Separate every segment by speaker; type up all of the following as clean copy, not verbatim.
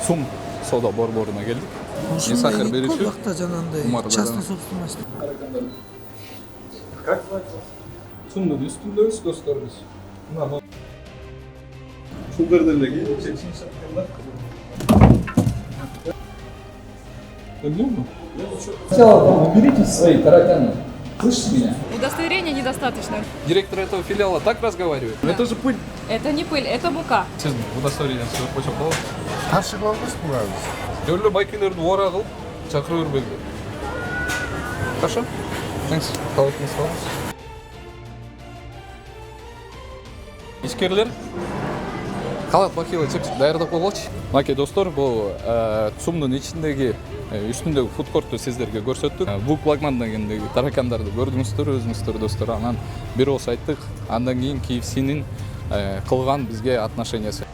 Speaker 1: ЦУМ сауда борборына келдик.
Speaker 2: Ушундай
Speaker 1: Сахар
Speaker 2: көп
Speaker 1: берүүчү
Speaker 2: убакта жанагындай частный собственность.
Speaker 1: Как ЦУМдун үстүндөбүз достор биз. Мына шулдарды эле келип чечип саткандар. Уберите свои тараканы. Слышите меня?
Speaker 3: Удостоверения недостаточно.
Speaker 1: Директор этого филиала так разговаривает? Да. Это же пыль.
Speaker 3: Это не пыль, это мука.
Speaker 1: Сіз удостоверение сіз қойсақ болады?
Speaker 4: Қарсы қылыңыз бұларыз.
Speaker 1: Түрлі байкелерді ора қылып, шақыру бербейді. Хорошо? Thanks. Қалайтын сұраңыз. Ишкерлер, қалат бакилы чепчик даярдап қойғылчы. Маке достор, бұл ЦУМдың ішіндегі үстүндөгү фудкортту сиздерге көрсөттүк. Бул флагмандан кийиндеги таракандарды көрдүңүздөр, өзүңүздөр достор. Анан бир ооз айттык. Андан кийин KFC'нин кылган бизге отношениясы.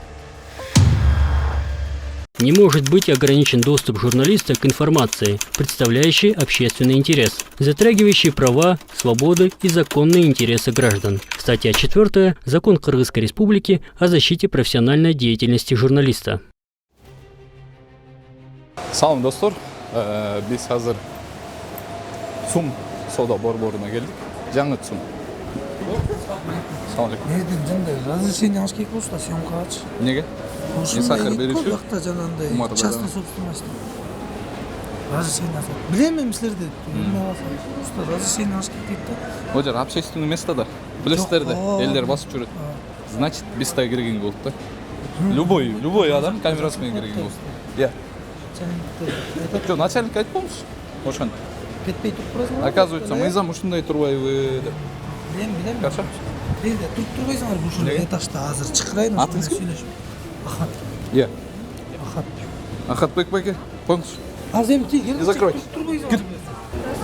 Speaker 5: Не может быть ограничен доступ журналиста к информации, представляющей общественный интерес, затрагивающей права, свободы и законные интересы граждан. Статья 4. Закон Кыргызской Республики о защите профессиональной деятельности журналиста.
Speaker 1: Салам достор, биз азыр ЦУМ сауда борборуна келдик. Жаңы ЦУМ. Салам алейкум.
Speaker 2: Неден жандай разрешение алыш керек болчу да съемкачы.
Speaker 1: Неге? Сахар берүүчү.
Speaker 2: Көп убакта жанагындай частный собственность. Разрешение алат. Билем эми силерди билмей калсам. Просто разрешение алыш керек дейт да.
Speaker 1: Ол жер общественный место да. Билесиздер да, элдер басып жүрөт. Значит, биз да кирген болуп да. Любой адам камерасы менен кирген болсун. Я. Что, начальник айтпаңыз? Ошон.
Speaker 2: Кетпей туруп турасыңар.
Speaker 1: Оказывается, мыйзам ушундай турбайбы деп.
Speaker 2: Билем.
Speaker 1: Кача?
Speaker 2: Бизде туруп турбайсыңар ушул этажда азыр чакырайын.
Speaker 1: Атыңыз ким?
Speaker 2: Ахат.
Speaker 1: Я.
Speaker 2: Ахат.
Speaker 1: Ахатбек байке, коюңуз.
Speaker 2: Азыр эми тиги
Speaker 1: Не закрой.
Speaker 2: Турбайсыңар.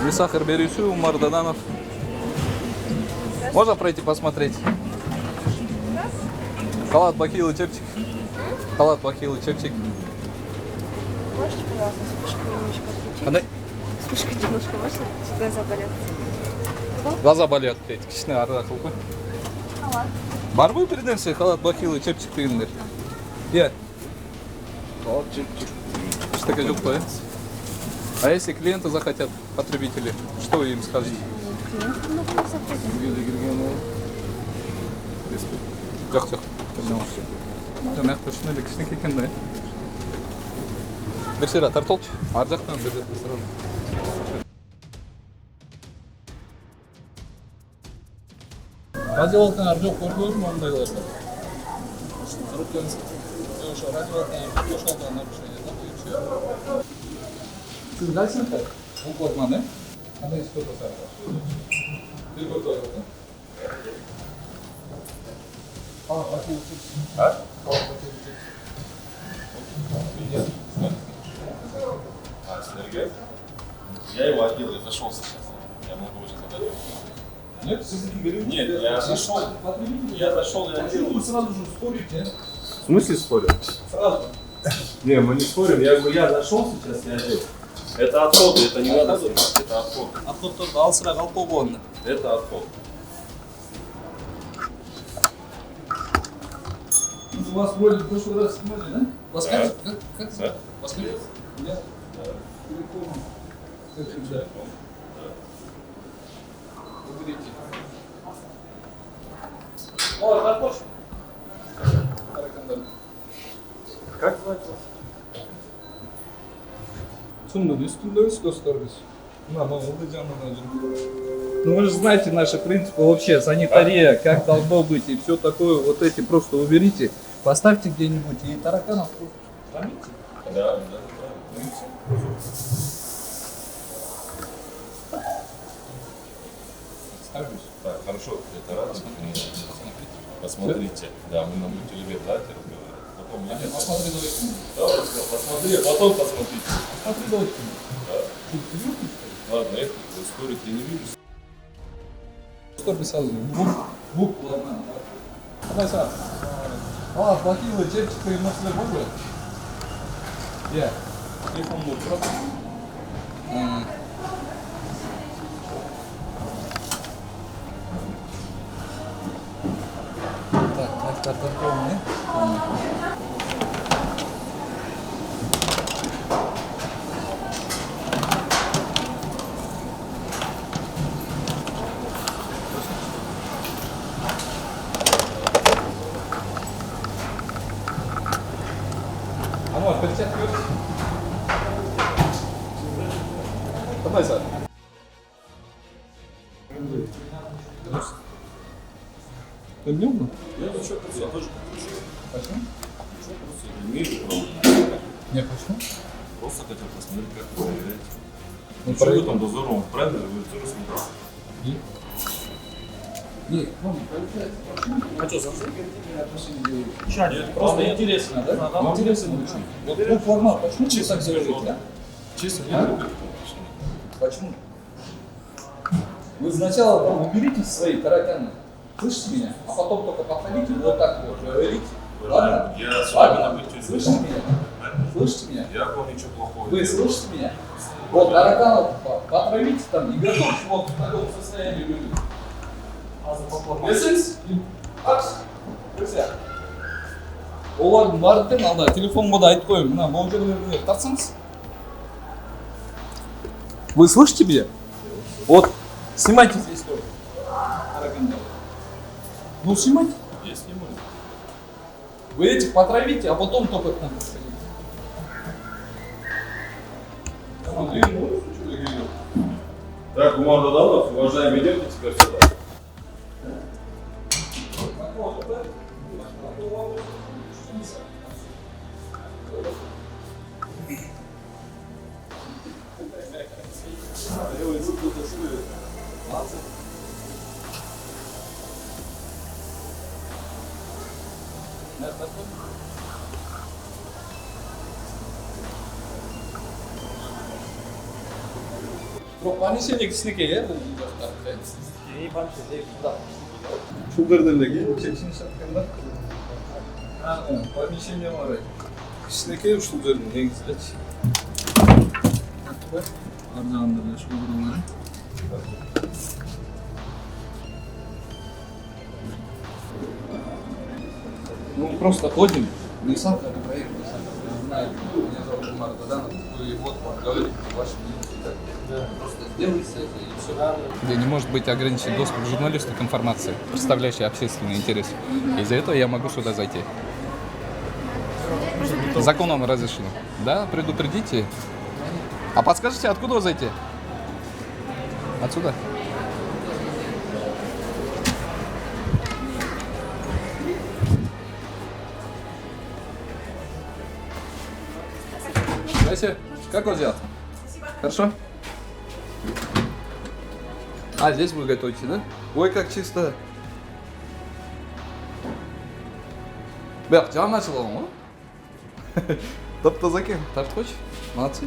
Speaker 1: Вы сахар берүүчү Умар Даданов. Можно пройти посмотреть? Халат бакилы чепчик. Халат бакилы чепчик.
Speaker 6: Можете, пожалуйста, вспышку немножко отключить?
Speaker 1: Кандай?
Speaker 6: Вспышка немножко можно? Глаза болят.
Speaker 1: Глаза болят дейт. Кичине арыда кылып кой.
Speaker 6: Халат.
Speaker 1: Барбы бир нерсе халат бакилы чепчик дегендер? Иә. Халат чепчик. Эчтеке жок да? А если клиенты захотят, потребители, что вы им скажете?
Speaker 6: Клиенты много не заходят.
Speaker 1: Жок. Жамаак точно эле кичинекей экен да. Бир сыйра тартолчу. Ар жактан бир сыйра. Радио волканар жок, көрдүңүзбү мондайларды? Ошо радио волканар ошолдон нарушение да боюнча. Сиз кайсыныкы? Бул флагман, э? Кандай иш кылып атасыз? Бир көрдү да.
Speaker 7: Сергей? Я его одел, я зашел сейчас. Я могу уже задать.
Speaker 1: Нет, все-таки говорим.
Speaker 7: Нет, я зашел. Я зашел, я одел.
Speaker 1: Вы сразу же спорите,
Speaker 7: В смысле спорим?
Speaker 1: Сразу.
Speaker 7: Не, мы не спорим. Я говорю, я зашел сейчас, я одел. Это отход, это не надо забрать, это отход.
Speaker 1: Отходторду алсыра калып койгон.
Speaker 7: Это отход.
Speaker 1: Вас вроде в прошлый раз снимали, да? Вас
Speaker 7: Да.
Speaker 1: как?
Speaker 7: Да.
Speaker 1: Вас как? Я телефон. Как всегда. Уберите. О, Таркош.
Speaker 7: Как звать вас?
Speaker 1: ЦУМдун үстүндөбүз достор биз. Мына ылдый жанында жүрүп. Ну вы же знаете наши принципы вообще, санитария, как должно быть и все такое. Вот эти просто уберите, поставьте где-нибудь и тараканов храните.
Speaker 7: Да.
Speaker 1: Ставлюсь.
Speaker 7: Так, хорошо, это раз. Посмотрите. Да, мы на мультилибердате разговариваем. Запомните.
Speaker 1: Посмотри, давай.
Speaker 7: Да, посмотри, а потом посмотрите.
Speaker 1: Посмотри, давай.
Speaker 7: Да. Ладно, эту историю я не вижу.
Speaker 1: Что писал? Бук, ладно. Давай сразу. Бакилы, чепчики и масло бубы. Я. Телефон был просто. Так, торговля. Амор, перчатки есть? Давай, Сад. Ты блюдо?
Speaker 7: Я тоже
Speaker 1: Почему?
Speaker 7: имею
Speaker 1: Не, почему?
Speaker 7: просто хотел посмотреть, как вы проверяете.
Speaker 1: Ну,
Speaker 7: Что вы
Speaker 1: проверь.
Speaker 7: там дозором правильно вы тоже смотрите?
Speaker 1: Нет, просто интересно, да? Вам интересно очень. Вот ну, формат, почему вы так делаете, да?
Speaker 7: Чисто
Speaker 1: А? Почему? Вы сначала там уберите свои тараканы, слышите меня? А потом только подходите вот так вот, говорите. Ладно?
Speaker 7: Я с вами
Speaker 1: Ладно?
Speaker 7: на быть
Speaker 1: Слышите меня? Слышите меня?
Speaker 7: Я к вам ничего плохого
Speaker 1: Вы
Speaker 7: не делаю.
Speaker 1: слышите меня? Вот тараканов потравите там и готовьте вот в таком состоянии люди. Есіңіз? Ақш, көрсе. Олардың барды дем алда, телефонға да айтып қойым, мына бұл жерлеріне тартсаңыз. Вы слышите меня? Вот, снимайте здесь тоже. Таракандар. Ну, снимайте.
Speaker 7: Я снимаю.
Speaker 1: Вы этих потравите, а потом только к нам подходите.
Speaker 7: Так, Умар Дадалов, уважаемые, идемте теперь сюда.
Speaker 1: Понесение кісінеке, иә? Шулдардерлеге, чекшін шатқанда. Помещение бар. Кішінеке шулдардың негізі. Ар жағында да шулдарлары. Ну, просто ходим, не сам как проект, не сам как я знаю, меня зовут Умар Даданов, вы вот говорите ваши мнения. Да. Просто сделайте это и все. Где не может быть ограничен доступ к журналисту к информации, представляющей общественный интерес. Из-за этого я могу сюда зайти. Законом разрешено. Да, предупредите. А подскажите, откуда зайти? Отсюда. Здрасте. Как вас зовут? Хорошо? А, здесь вы готовите, да? Ой, как чисто. Бях, тебя начало, а? Топ-то за кем? Так хочешь? Молодцы.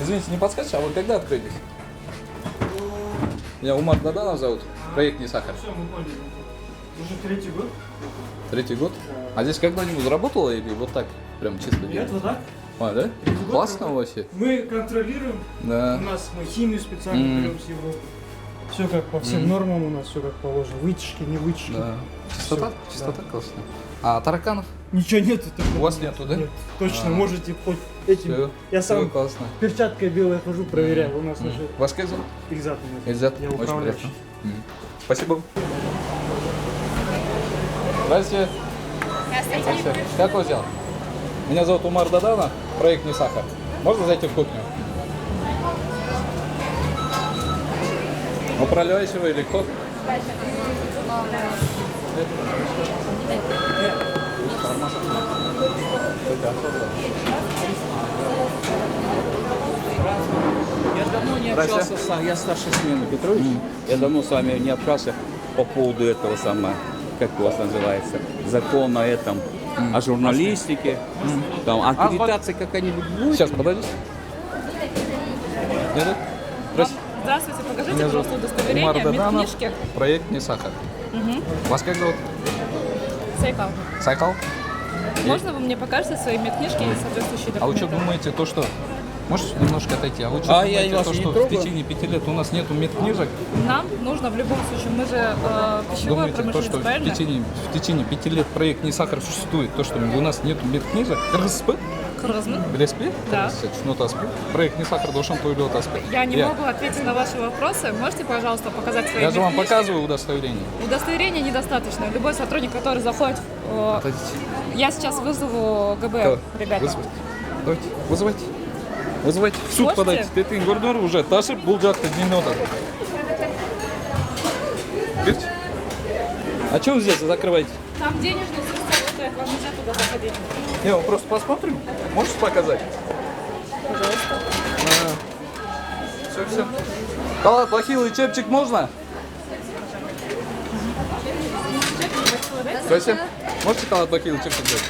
Speaker 1: Извините, не подскажете, а вы когда открылись? Меня Умар Даданов зовут. Проект «Не сахар».
Speaker 2: Все, мы поняли. Уже третий год.
Speaker 1: Третий год? А здесь когда-нибудь работало или вот так? Прям чисто
Speaker 2: Нет,
Speaker 1: делать?
Speaker 2: вот так.
Speaker 1: А, да?
Speaker 2: Третий год
Speaker 1: Классно
Speaker 2: работает.
Speaker 1: вообще.
Speaker 2: Мы контролируем.
Speaker 1: Да.
Speaker 2: У нас мы химию специально берем с Европы. Все как по всем нормам у нас, все как положено. Вытяжки, не вытяжки.
Speaker 1: Да. Чистота?
Speaker 2: Всё,
Speaker 1: Чистота
Speaker 2: да.
Speaker 1: классная. А тараканов?
Speaker 2: Ничего нету.
Speaker 1: У вас нету, да?
Speaker 2: Нет, точно,
Speaker 1: А.
Speaker 2: можете хоть этим.
Speaker 1: Всё.
Speaker 2: Я сам
Speaker 1: Всё классно.
Speaker 2: перчаткой белой хожу, проверяю. У нас уже
Speaker 1: Вас как зовут?
Speaker 2: Ильзат у нас.
Speaker 1: Ильзат.
Speaker 2: Я
Speaker 1: Очень
Speaker 2: управляющий.
Speaker 1: приятно. Спасибо. Здравствуйте. Здравствуйте. Как вас зовут? Меня зовут Умар Даданов, проект «Не сахар». Можно зайти в кухню? Управляющий вы или кто?
Speaker 8: Я давно не общался я старший смены Петрович. Я давно с вами не общался по поводу этого самого, как у вас называется, закона этом, о журналистике, там, аккредитация какая-нибудь будет?
Speaker 1: Сейчас, подойдите. Нет? Здравствуйте.
Speaker 3: Здравствуйте, покажите,
Speaker 1: Меня зовут
Speaker 3: пожалуйста, удостоверение,
Speaker 1: Умар Даданов,
Speaker 3: медкнижки.
Speaker 1: проект «Не сахар». Вас как зовут?
Speaker 3: Сайкал.
Speaker 1: Сайкал?
Speaker 3: Можно вы мне покажете свои медкнижки и соответствующие
Speaker 1: А вы что
Speaker 3: документы?
Speaker 1: думаете, то что... Можешь немножко отойти? А вы что
Speaker 8: А я
Speaker 1: думаете,
Speaker 8: вас
Speaker 1: то,
Speaker 8: не
Speaker 1: что в
Speaker 8: трогаю.
Speaker 1: течение 5 лет у нас нету медкнижек?
Speaker 3: Нам нужно в любом случае, мы же пищевая
Speaker 1: Думаете, то,
Speaker 3: промышленность,
Speaker 1: что
Speaker 3: правильно?
Speaker 1: в течение 5 лет проект «Не сахар» существует, то, что у нас нету медкнижек? РСП?
Speaker 3: Кыргызмын.
Speaker 1: Білесіз бе?
Speaker 3: Да.
Speaker 1: Түсінотасыз ба? Проект не сахар дошын тойлотасыз ба?
Speaker 3: Я не могу ответить на ваши вопросы. Можете, пожалуйста, показать свои
Speaker 1: Я же вам
Speaker 3: медкнижки?
Speaker 1: показываю удостоверение.
Speaker 3: Удостоверения недостаточно. Любой сотрудник, который заходит...
Speaker 1: Отойдите.
Speaker 3: Я сейчас вызову ГБ,
Speaker 1: Кого?
Speaker 3: ребята.
Speaker 1: Вызывайте. Давайте, вызывайте. Вызывайте. В суд
Speaker 3: Можете?
Speaker 1: подайте. Тетин гордор уже ташып бул жакты дүйнөдө. Берите. А что вы здесь закрываете?
Speaker 3: Там денежный систем работает, вам нельзя туда заходить.
Speaker 1: Не, мы просто посмотрим. Можете показать?
Speaker 3: Пожалуйста.
Speaker 1: Все. Халат, бахилы, чепчик можно? Спасибо. Можете халат, бахилы, чепчик взять?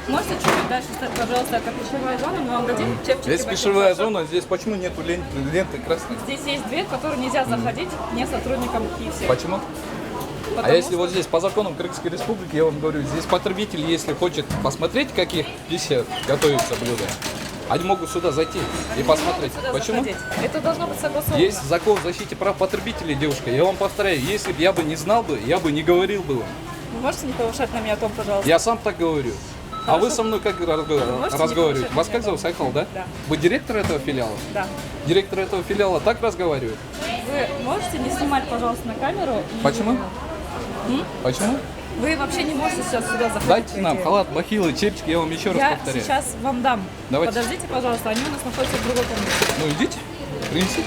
Speaker 3: Можете чуть-чуть дальше стать, пожалуйста, это пищевая зона, мы вам дадим чепчики.
Speaker 1: Здесь
Speaker 3: бахилы.
Speaker 1: пешевая зона, здесь почему нету ленты красной?
Speaker 3: Здесь есть дверь, в которую нельзя заходить не сотрудникам КИСи.
Speaker 1: Почему? А если вот здесь по законам Кыргызской Республики, я вам говорю, здесь потребитель, если хочет посмотреть, каких пища готовится блюдо, они могут сюда зайти и посмотреть. Почему?
Speaker 3: Это должно быть согласовано.
Speaker 1: Есть закон о защите прав потребителей, девушка. Я вам повторяю, если бы я бы не знал бы, я бы не говорил бы.
Speaker 3: Вы можете не повышать на меня тон, пожалуйста?
Speaker 1: Я сам так говорю. А вы со мной как разговариваете? Вас как зовут? Сайхал, да?
Speaker 3: Да.
Speaker 1: Вы директор этого филиала?
Speaker 3: Да.
Speaker 1: Директор этого филиала так разговаривает?
Speaker 3: Вы можете не снимать, пожалуйста, на камеру? и-
Speaker 1: Почему? Почему?
Speaker 3: Вы вообще не можете сейчас сюда заходить.
Speaker 1: Дайте нам
Speaker 3: по идее.
Speaker 1: халат, бахилы, чепчик, я вам еще раз
Speaker 3: Я
Speaker 1: повторяю.
Speaker 3: сейчас вам дам.
Speaker 1: Давайте.
Speaker 3: Подождите, пожалуйста, они у нас находятся в другой комнате.
Speaker 1: Ну идите, принесите.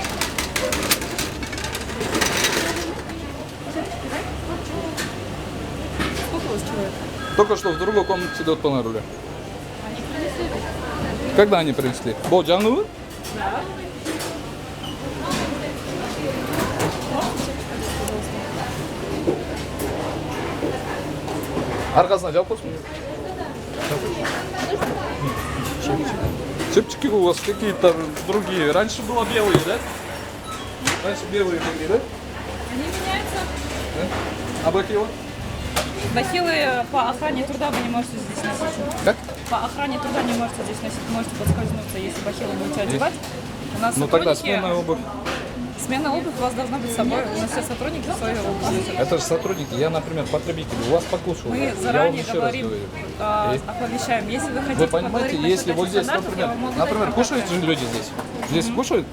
Speaker 3: Сколько у вас человек?
Speaker 1: Только что в другой комнате сидят по руля. Когда они принесли? Бол жаңы?
Speaker 3: Да.
Speaker 1: Арқасына жауып қойсын. Чепчики у вас какие-то другие. Раньше было белые, да? Раньше белые были, да?
Speaker 3: Они меняются.
Speaker 1: А бахила?
Speaker 3: Бахилы по охране труда вы не можете здесь носить.
Speaker 1: Как?
Speaker 3: По охране труда не можете здесь носить. Можете подскользнуться, если бахилы будете одевать. У нас
Speaker 1: Ну тогда
Speaker 3: сотрудники-
Speaker 1: сменная обувь.
Speaker 3: Смена обуви у вас должна быть с собой. У нас все сотрудники свою обувь носят.
Speaker 1: Это же сотрудники. Я, например, потребитель. У вас покушал.
Speaker 3: Мы
Speaker 1: Я вам
Speaker 3: заранее
Speaker 1: еще раз
Speaker 3: говорим,
Speaker 1: говорю.
Speaker 3: оповещаем. Если вы хотите
Speaker 1: Вы понимаете,
Speaker 3: поговорить
Speaker 1: если
Speaker 3: насчет
Speaker 1: вот здесь,
Speaker 3: стандартов, я вам могу дать
Speaker 1: например,
Speaker 3: контакты.
Speaker 1: кушают же люди здесь. Здесь кушают.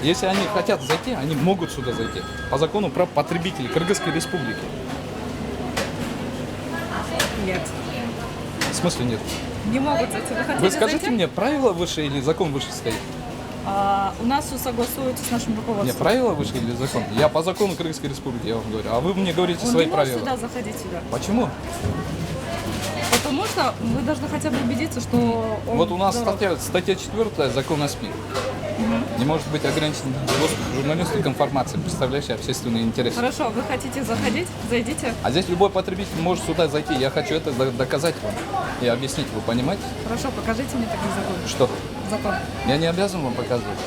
Speaker 1: Если они хотят зайти, они могут сюда зайти. По закону прав потребителей Кыргызской Республики.
Speaker 3: Нет.
Speaker 1: В смысле нет?
Speaker 3: Не могут зайти. Вы хотите
Speaker 1: Вы скажите
Speaker 3: зайти?
Speaker 1: мне, правила выше или закон выше стоит?
Speaker 3: У нас все согласуется с нашим
Speaker 1: Нет,
Speaker 3: руководством.
Speaker 1: правила выше или закон? Я по закону Кыргызской Республики, я вам говорю. А вы мне говорите
Speaker 3: Он
Speaker 1: свои
Speaker 3: не может
Speaker 1: правила.
Speaker 3: сюда заходить сюда.
Speaker 1: Почему?
Speaker 3: Потому что вы должны хотя бы убедиться, что он
Speaker 1: Вот у нас
Speaker 3: здоров.
Speaker 1: статья 4 закона СМИ. Не может быть ограничен доступ журналисту к информации, представляющей общественный интерес.
Speaker 3: Хорошо, вы хотите заходить? Зайдите.
Speaker 1: А здесь любой потребитель может сюда зайти. Я хочу это доказать вам и объяснить. Вы понимаете?
Speaker 3: Хорошо, покажите мне такой закон.
Speaker 1: Что?
Speaker 3: Закон.
Speaker 1: Я не обязан вам показывать.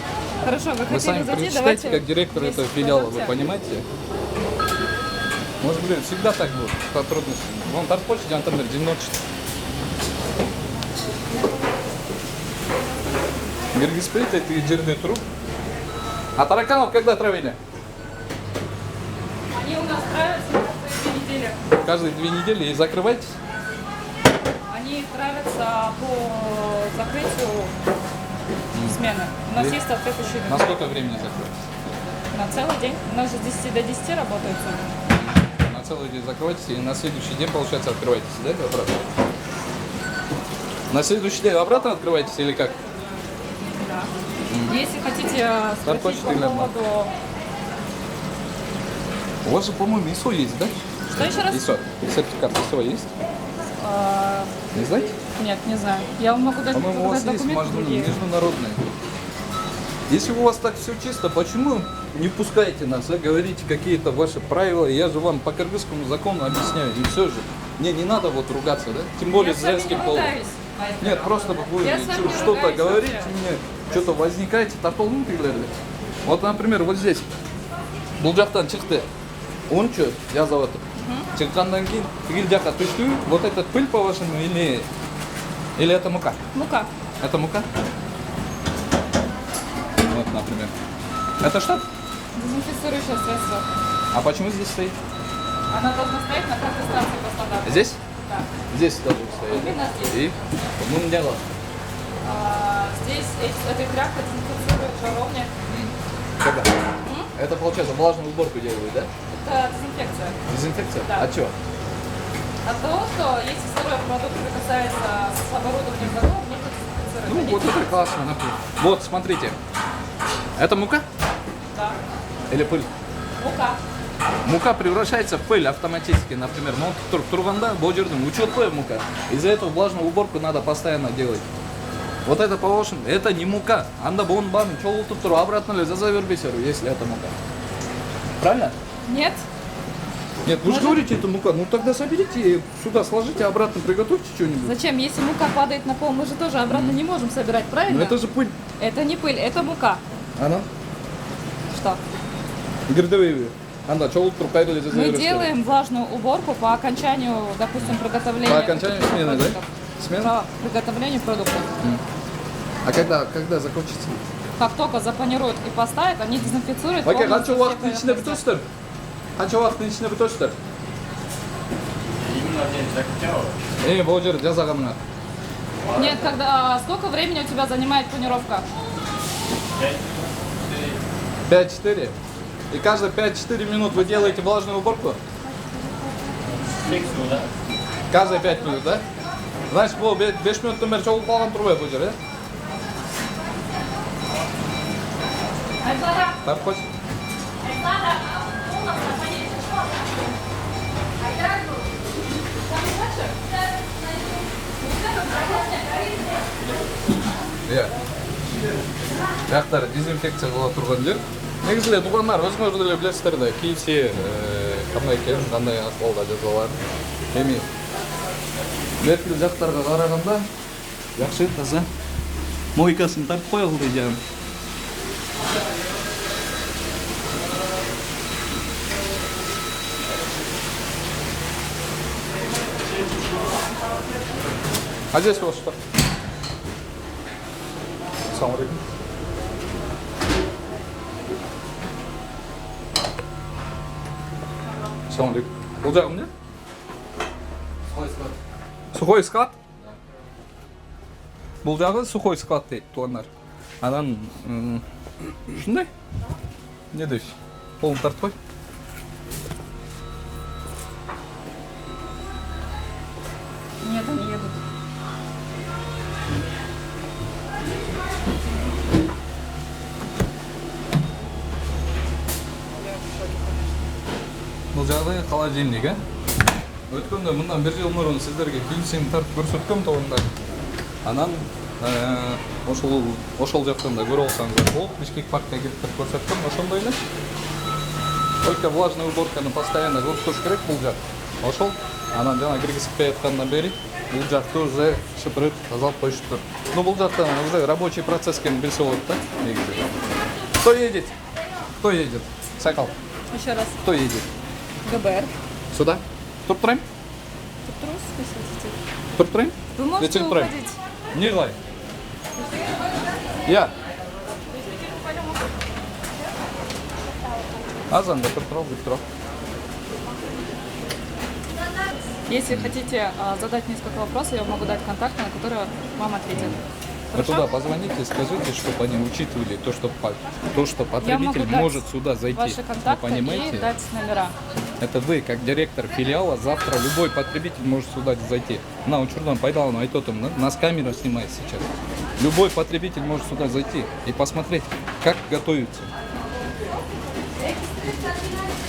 Speaker 3: Хорошо, вы
Speaker 1: Вы
Speaker 3: хотели
Speaker 1: сами
Speaker 3: зайти,
Speaker 1: прочитайте,
Speaker 3: давайте
Speaker 1: как директор
Speaker 3: вместе
Speaker 1: этого филиала. Вы
Speaker 3: пойдемте.
Speaker 1: понимаете? Может быть, всегда так будет. По трудностям. Вон Тарпольш, Джантамир, 94. Гиргизпейт, это жирный труп. А тараканов когда травили?
Speaker 3: Они у нас травятся каждые 2 недели.
Speaker 1: Каждые 2 недели и закрывайтесь.
Speaker 3: Они травятся по закрытию смены. У нас
Speaker 1: И-
Speaker 3: есть соответствующие
Speaker 1: На сколько времени закройтесь?
Speaker 3: на целый день. У нас же с 10 до 10 работает сегодня.
Speaker 1: На целый день закройтесь и на следующий день, получается, открываетесь, да, обратно? На следующий день обратно открываетесь или как?
Speaker 3: Да. Если хотите спросить по
Speaker 1: Наркотики или обман?
Speaker 3: поводу...
Speaker 1: У вас же, по-моему, ИСО есть, да?
Speaker 3: Что еще раз?
Speaker 1: ИСО. Сертификат ИСО есть?
Speaker 3: А,
Speaker 1: Не знаете?
Speaker 3: нет, не знаю. Я вам могу дать
Speaker 1: По-моему, у вас
Speaker 3: показать
Speaker 1: есть
Speaker 3: документы другие.
Speaker 1: международные. Если у вас так все чисто, почему не пускаете нас, а говорите какие-то ваши правила? Я же вам по кыргызскому закону объясняю, и все же. Мне не надо вот ругаться, да? Тем более
Speaker 3: Я
Speaker 1: с
Speaker 3: с вами
Speaker 1: женским
Speaker 3: не
Speaker 1: полом.
Speaker 3: ругаюсь.
Speaker 1: Нет, просто вы
Speaker 3: Я с вами не
Speaker 1: что-то
Speaker 3: ругаюсь
Speaker 1: говорите
Speaker 3: вообще.
Speaker 1: мне, что-то возникаете, тартолун тегілерді. Вот, например, вот здесь. Бұл жақтан шықты. Он что, жазып отыр. Шыққаннан кейін тигил жаққа түштү. Вот этот пыль, по-вашему, или это мука?
Speaker 3: Мука.
Speaker 1: Это мука? Вот, например. Это что?
Speaker 3: Дезинфицирующее средство.
Speaker 1: А почему здесь стоит?
Speaker 3: Она должна стоять на каждой станции по стандарту.
Speaker 1: Здесь?
Speaker 3: Да.
Speaker 1: Здесь должен стоять.
Speaker 3: Именно здесь.
Speaker 1: И? Ну, дело.
Speaker 3: Здесь этой тряпкой дезинфицируют жаровня.
Speaker 1: Когда? Это получается влажную уборку делают, да?
Speaker 3: Это дезинфекция.
Speaker 1: Дезинфекция?
Speaker 3: Да.
Speaker 1: От чего?
Speaker 3: От того, что если сырой продукт прикасается с оборудованием готов, нужно дезинфицировать.
Speaker 1: Ну,
Speaker 3: Они
Speaker 1: вот это классно, например. Вот, смотрите. Это мука?
Speaker 3: Да.
Speaker 1: Или пыль?
Speaker 3: Мука.
Speaker 1: Мука превращается в пыль автоматически, например. Но турванда, боджердың учетная мука. Из-за этого влажную уборку надо постоянно делать. Вот это положено, это не мука. Анда бон бан, чолутуп тур, обратно ли завербисеру, если это мука. Правильно?
Speaker 3: Нет.
Speaker 1: Нет, вы же говорите, это мука. Ну тогда соберите, сюда сложите, обратно приготовьте что-нибудь.
Speaker 3: Зачем? Если мука падает на пол, мы же тоже обратно не можем собирать, правильно?
Speaker 1: Ну это же пыль.
Speaker 3: Это не пыль, это мука.
Speaker 1: Она?
Speaker 3: Что?
Speaker 1: Гирдовые. Анда, чолутуп, кайду ли
Speaker 3: Мы
Speaker 1: завербисеру.
Speaker 3: делаем влажную уборку по окончанию, допустим, приготовления.
Speaker 1: По окончанию смены, да?
Speaker 3: продуктов.
Speaker 1: Смена?
Speaker 3: По приготовлению продуктов.
Speaker 1: А когда закончится?
Speaker 3: Как только запанируют и поставят, они дезинфицируют.
Speaker 1: Окей,
Speaker 3: полностью
Speaker 1: қанша
Speaker 3: все
Speaker 1: уақыттың ішінде
Speaker 3: поверхности.
Speaker 1: бітірсіздер? Қанша уақыттың ішінде бітірсіздер? Бұл жер жазаға мына.
Speaker 3: Нет, когда сколько времени у тебя занимает панировка?
Speaker 1: 5-4. И каждые 5-4 минут вы делаете влажную уборку? Каждые 5 минут, да? Значит, бұл 5 минуттан бері жолып қалған тұр ғой бұл жер, иә? Так, қойшы. Иә. Жақтары дезинфекция қыла тұрған жер. Негізінде туғандар өзіңіздер де білесіздер да, кисе қандай екенін, қандай ахуалда жазаларын. Эми беткил жақтарға қарағанда жақсы таза. Мойкасын тартып қойылды жаным. А здесь вот что? Ассаламу алейкум. Ассаламу алейкум. Бұл жағым не? Сухой склад? Бұл жағы сухой склад дейді туғандар. Адан шындай? Не дейсіз? Қолын тартып қой.
Speaker 3: Нет, они едут.
Speaker 1: Бұл жағы холодильник, өткенде мұндан бір жыл бұрын сіздерге бензин тартып көрсеткем туғандар. Анан ошол жақтан да көріп алсаңыздар болып, Бишкек паркқа келіп көрсеткем, ошондой эле. Только влажная уборканы постоянно көріп туруш керек бұл жақ. Ошол, анан жана киргизип жатқандан бери бұл жақты уже шыпырып, тазалап қойышып тұр. Ну бұл жақтан уже рабочий процесс екенін білсе болады да, негізі. Кто едет? Кто едет? Сайкал.
Speaker 3: Еще раз.
Speaker 1: Кто едет?
Speaker 3: ГБР.
Speaker 1: Сюда? Тұрып тұрайын?
Speaker 3: Тут трус, если хотите.
Speaker 1: Тұрып тұрайын?
Speaker 3: Вы можете
Speaker 1: Ертең тұрайын.
Speaker 3: уходить.
Speaker 1: Не жылай. Я. Азанда тұрып тұрып.
Speaker 3: Если хотите задать несколько вопросов, я могу дать контакты, на которые вам ответят.
Speaker 1: Вы
Speaker 3: Хорошо?
Speaker 1: туда позвоните, скажите, чтобы они учитывали то, что
Speaker 3: Я могу
Speaker 1: потребитель
Speaker 3: дать
Speaker 1: может сюда зайти.
Speaker 3: Ваши
Speaker 1: Вы
Speaker 3: контакты
Speaker 1: понимаете?
Speaker 3: и дать номера.
Speaker 1: Это вы, как директор филиала, завтра любой потребитель может сюда зайти. На учурдан пайдалану айтотум, нас камера снимает сейчас. Любой потребитель может сюда зайти и посмотреть, как готовится.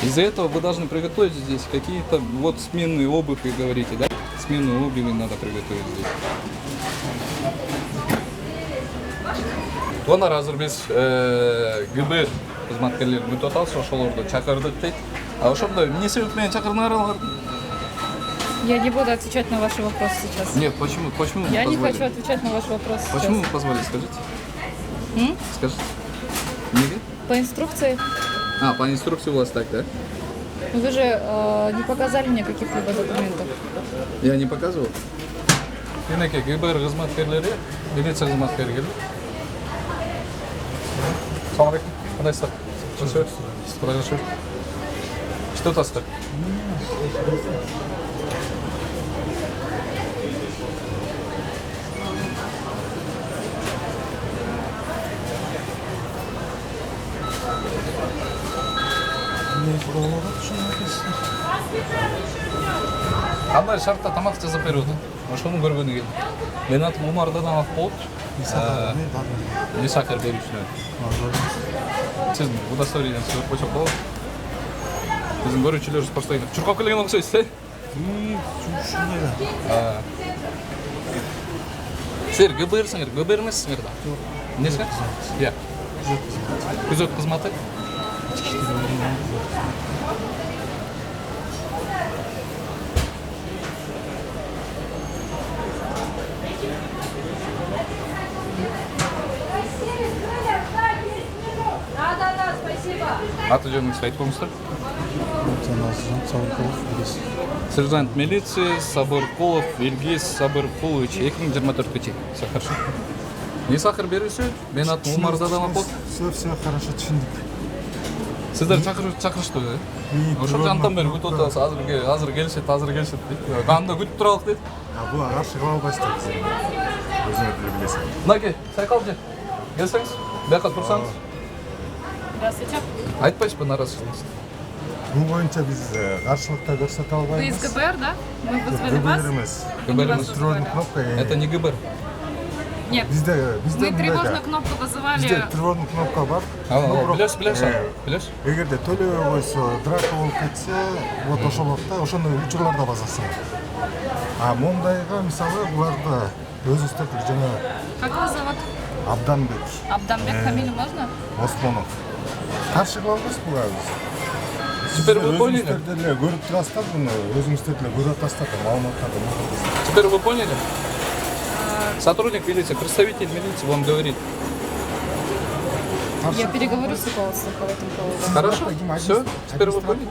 Speaker 1: Из-за этого вы должны приготовить здесь какие-то вот сменные обуви, говорите, да? Сменную обуви надо приготовить здесь. Онар азыр биз ГБ кызматкерлерин өтүп атабыз, ошолорду чакырдык дейт. А ошондо эмне себеп менен чакырдыңар?
Speaker 3: Я не буду отвечать на ваши вопросы сейчас.
Speaker 1: Нет, почему? Почему
Speaker 3: Я
Speaker 1: вы
Speaker 3: не
Speaker 1: позвали?
Speaker 3: хочу отвечать на ваши вопросы
Speaker 1: Почему
Speaker 3: сейчас.
Speaker 1: вы позвали, скажите?
Speaker 3: М?
Speaker 1: Скажите. Неге?
Speaker 3: По инструкции.
Speaker 1: По инструкции у вас так, да?
Speaker 3: Вы же не показали мне каких-либо документов.
Speaker 1: Я не показывал. Менеке ГБР кызматкерлери, милиция кызматкерлери. Салам алейкум. Кандайсыздар? Жакшы. Кудай жакшы. Что атасыздар? кандай шартта тамак жасап берип атат. Ошону көргөнү келдим. Менин атым Умар Даданов болот. Не сахар берүүчү. Сиз удостоверениеңизди көрүп койсок болот. Биздин көрүүчүлөрүбүз постоянно чуркап келген окшойсуз, э?
Speaker 2: Ушундай да.
Speaker 1: Силер ГБРсиңер, ГБР эмессиңер да? Жок. Эмнеси? Иә. Күзөт кызматы.
Speaker 3: Да, спасибо.
Speaker 1: Аты жөнүңүздү айтып коюңуздар.
Speaker 2: Сабыркулов Илгиз.
Speaker 1: Сержант милиции Сабыркулов Илгиз Сабыркулович 2024 чек. Все хорошо. Не сахар берүүсү? Менин атым Умар Даданов болот.
Speaker 4: Все хорошо түшүндүк.
Speaker 1: Сиздер чакырыштыбы, э? Ошол жантан бери күтүп атабыз. Азыр келишет дейт. Анда күтүп туралык дейт.
Speaker 4: Бул каршы кыла албайсыздар. Өзүңөр билесиз.
Speaker 1: Мынаке, сайкалчы. Келсеңиз, бияка турсаңыз.
Speaker 3: Здравствуйте.
Speaker 1: Айтпайсызбы нааразычылыгыңызды?
Speaker 4: Бул боюнча биз каршылыкта көрсөтө
Speaker 3: Вы
Speaker 4: албайбыз.
Speaker 3: из ГБР, да? Мы вызвали вас?
Speaker 4: ГБР эмес.
Speaker 1: ГБР эмес.
Speaker 4: Тревожный кнопка.
Speaker 1: Это не ГБР.
Speaker 3: Нет.
Speaker 4: Бизде
Speaker 3: Мы тревожную кнопку
Speaker 4: Бизде
Speaker 3: вызывали.
Speaker 4: тревожный кнопка бар.
Speaker 1: Билесиз.
Speaker 4: Эгерде төлөбөй койсо, драка болуп кетсе, вот ошол да, ошондой учурларда базасың. А мондайга мисалы буларда өзүбүздө жана
Speaker 3: Как вас зовут?
Speaker 4: Абданбек
Speaker 3: Абдамбек, фамилию можно?
Speaker 4: Осмонов. Каршы кыла албайсыз буга.
Speaker 1: Теперь вы поняли?
Speaker 4: Көрүп турасыздар буну, өзүңүздөр деле көрүп атасыздар да, маалыматтарды.
Speaker 1: Теперь вы поняли? Сотрудник милиции, представитель милиции вам говорит.
Speaker 6: Я переговорю с руководством по этому поводу.
Speaker 1: Хорошо? Все? Теперь вы поняли?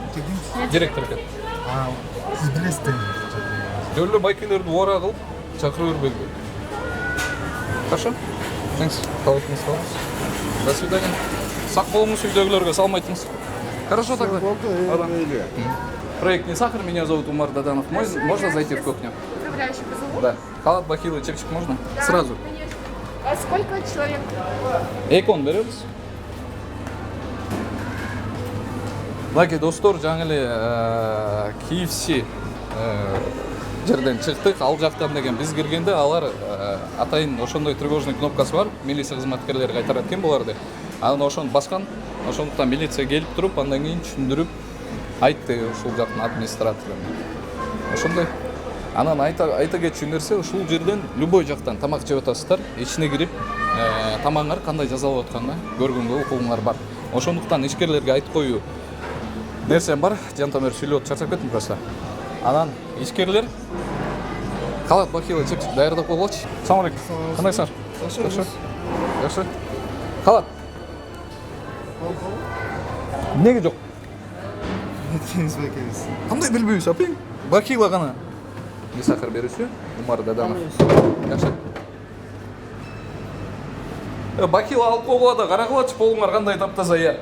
Speaker 1: Директор кет.
Speaker 4: Сиз билесиздер.
Speaker 1: Жолдо байкелерди ора кылып чакырып бербейби. Хорошо? Thanks. Калыптыңыз калыңыз. До свидания. Сак болуңуз, үйдөгүлөргө салмайтыңыз. Хорошо тогда. Проект «Не сахар», меня зовут Умар Даданов. Можно зайти в кухню?
Speaker 6: Управляющий позову?
Speaker 1: Да. Халат, бахилы, чепчик можно? Сразу.
Speaker 6: А сколько человек?
Speaker 1: Экон беребиз. Мынаке достор, жаңы эле KFC жерден чыктык. Ал жактан деген биз киргенде алар атайын ошондой тревожный кнопкасы бар. Милиция кызматкерлери кайтарат экен буларды. Анан ошону баскан. Ошондуктан милиция келип туруп, андан кийин түшүндүрүп айтты ушул жактын администратору. Ошондой. Анан айта кетчү нерсе, ушул жерден любой жактан тамак жеп атасыздар, ичине кирип, тамагыңар кандай жазалып атканын көргөнгө укугуңар бар. Ошондуктан ишкерлерге айтып коюу нерсем бар. Жантамер сүйлөп чарчап кеттим просто. Анан ишкерлер халат, бахила, чепчик даярдап койгулачы. Салам алейкум. Кандайсыңар? Жакшы. Халат. Неге жок? Кандай билбейбиз, апең? Бахила гана. Не сахар берүүсү? Умар Даданов. Жакшы. Бахила алып койгула да карагылачы, полуңар кандай таптаза, я.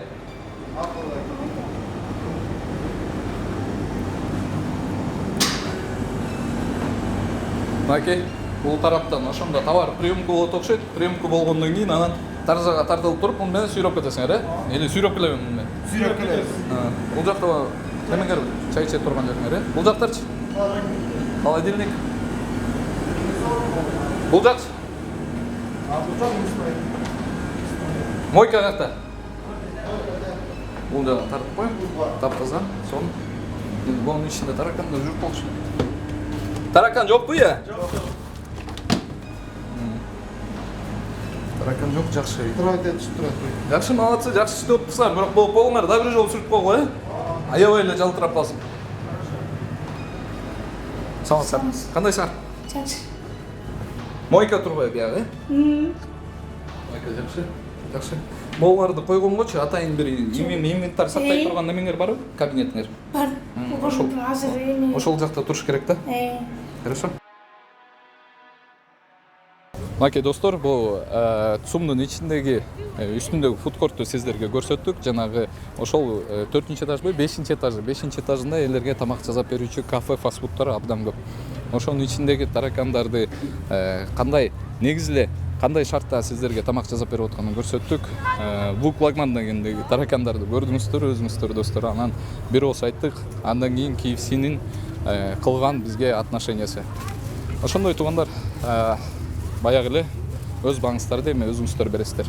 Speaker 1: Мынаке, бул тараптан ошондо товар приемка болот окшойт. Приемка болгондон кийин анан тарзага тартылып туруп, муну менен сүйрөп кетесиңер, э? Или сүйрөп келебин муну менен? Сүйрөп келебиз. Бул жакта немеңер чай ичип турган жериңер, э? Бул жактарчы? Холодильник. Бул жак? Мойка жакта. Бул жагын тартып коюм. Таптаза, сон. Бунун ичинде таракан да жүрүп болчу. Таракан жокпу, я? Жок. Таракан жок, жакшы. Жакшы, молодцы, жакшы иштеп атсыздар, бирок болуп болуңар, да бир жолу сүрүп койгула, э? Аябай эле жалтырап калсын. Саламатсыздар. Кандайсыңар?
Speaker 6: Жакшы.
Speaker 1: Мойка турбайбы биягы, э? Мойка жакшы. Жакшы. Болуңарды койгонгочу атайын бир инвентарь сактай турган немеңер барбы? Кабинетиңер?
Speaker 6: Бар.
Speaker 1: Ошол жакта туруш керек да? Хорошо. Мынаке достор, бул ЦУМдун ичиндеги үстүндөгү фудкортту сиздерге көрсөттүк. Жанагы ошол 4-этажбы, 5-этажы. 5-этажында элерге тамак жасап берүүчү кафе, фастфудтар абдан көп. Ошонун ичиндеги таракандарды кандай негизи эле кандай шартта сиздерге тамак жасап берип атканын көрсөттүк. Бул флагмандагы таракандарды көрдүңүздөр, өзүңүздөр достор. Анан бир ооз айттык. Андан кийин KFC-нин кылган бизге отношениясы. Ошондой туугандар, баягы эле өз багыңыздарды эми өзүңүздөр бересиздер.